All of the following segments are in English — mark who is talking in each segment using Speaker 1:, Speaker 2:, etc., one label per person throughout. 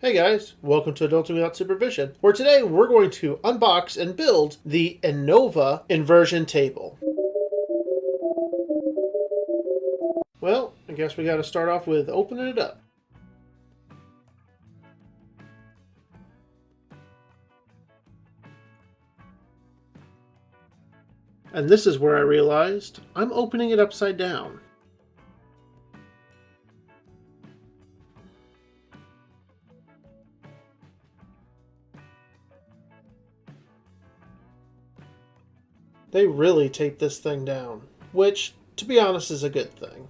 Speaker 1: Hey guys, welcome to Adulting Without Supervision, where today we're going to unbox and build the Innova Inversion table. Well, I guess we got to start off with opening it up. And this is where I realized I'm opening it upside down. They really tape this thing down, which, to be honest, is a good thing.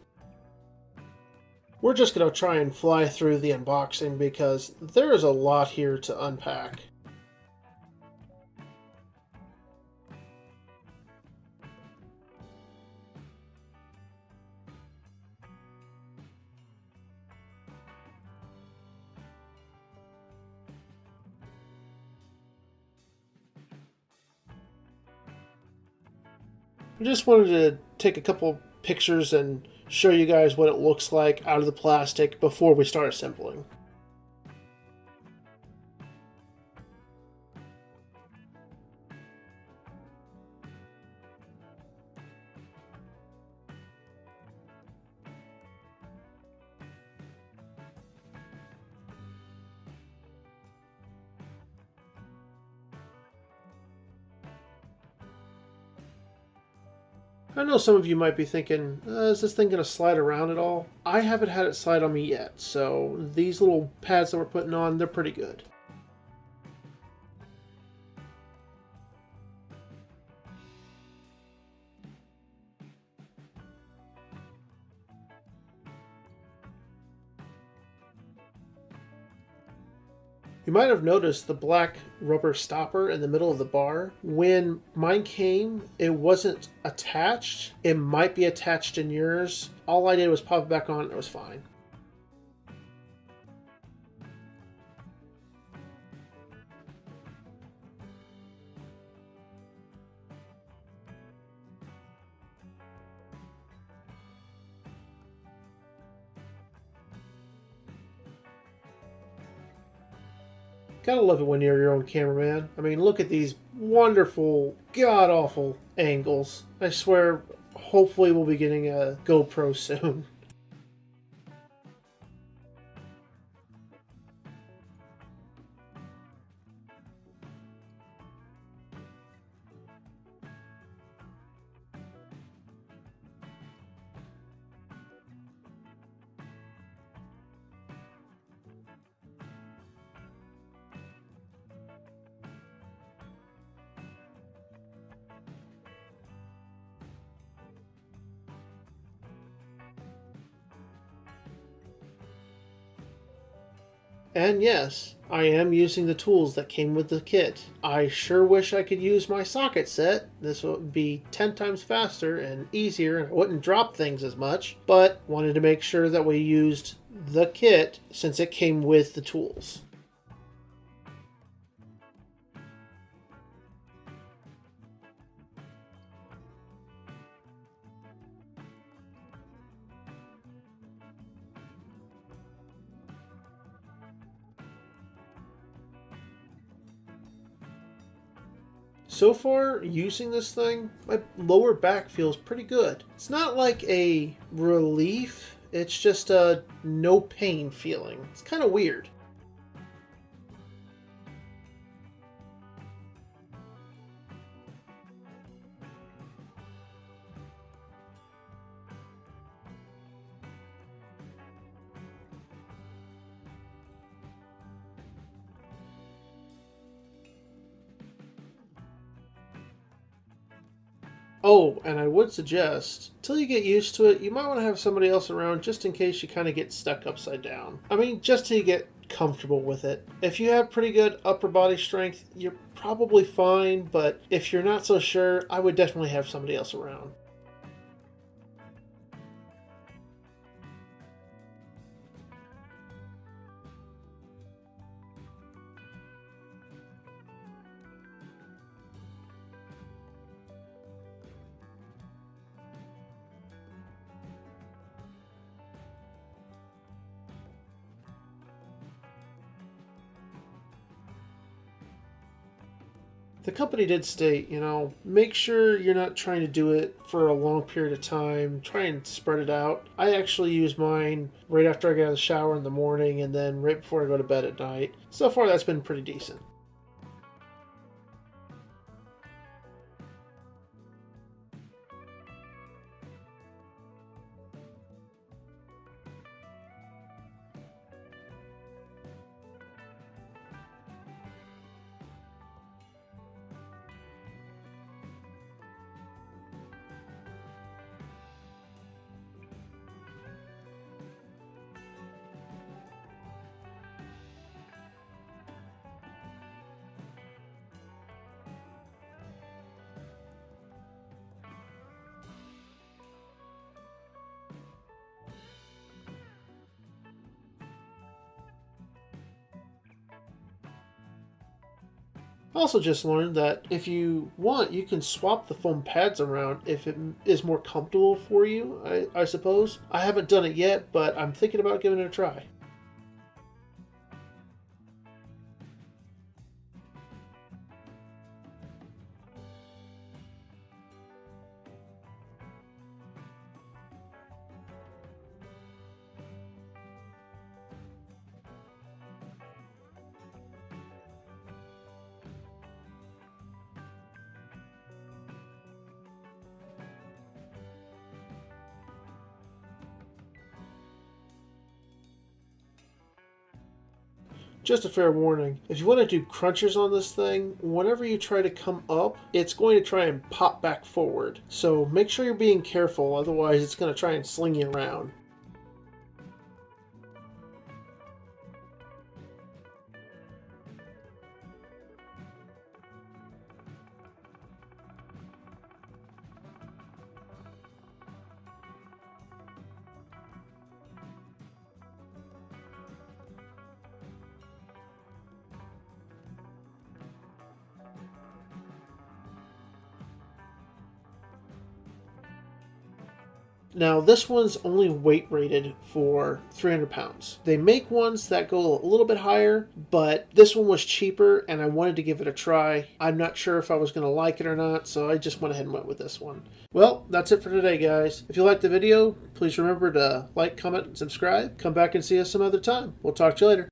Speaker 1: We're just going to try and fly through the unboxing because there is a lot here to unpack. I just wanted to take a couple pictures and show you guys what it looks like out of the plastic before we start assembling. I know some of you might be thinking, is this thing going to slide around at all? I haven't had it slide on me yet, so these little pads that we're putting on, they're pretty good. You might have noticed the black rubber stopper in the middle of the bar. When mine came, it wasn't attached. It might be attached in yours. All I did was pop it back on and it was fine. Gotta love it when you're your own cameraman. I mean, look at these wonderful, god-awful angles. I swear, hopefully we'll be getting a GoPro soon. And yes, I am using the tools that came with the kit. I sure wish I could use my socket set. This would be 10 times faster and easier and I wouldn't drop things as much, but wanted to make sure that we used the kit since it came with the tools. So far, using this thing, my lower back feels pretty good. It's not like a relief, it's just a no pain feeling. It's kind of weird. Oh, and I would suggest, till you get used to it, you might want to have somebody else around just in case you kind of get stuck upside down. I mean, just till you get comfortable with it. If you have pretty good upper body strength, you're probably fine, but if you're not so sure, I would definitely have somebody else around. The company did state, make sure you're not trying to do it for a long period of time. Try and spread it out. I actually use mine right after I get out of the shower in the morning and then right before I go to bed at night. So far, that's been pretty decent. I also just learned that if you want, you can swap the foam pads around if it is more comfortable for you, I suppose. I haven't done it yet, but I'm thinking about giving it a try. Just a fair warning, if you want to do crunchers on this thing, whenever you try to come up, it's going to try and pop back forward. So make sure you're being careful, otherwise it's going to try and sling you around. Now, this one's only weight rated for 300 pounds. They make ones that go a little bit higher, but this one was cheaper and I wanted to give it a try. I'm not sure if I was going to like it or not, so I just went ahead and went with this one. Well, that's it for today, guys. If you liked the video, please remember to like, comment, and subscribe. Come back and see us some other time. We'll talk to you later.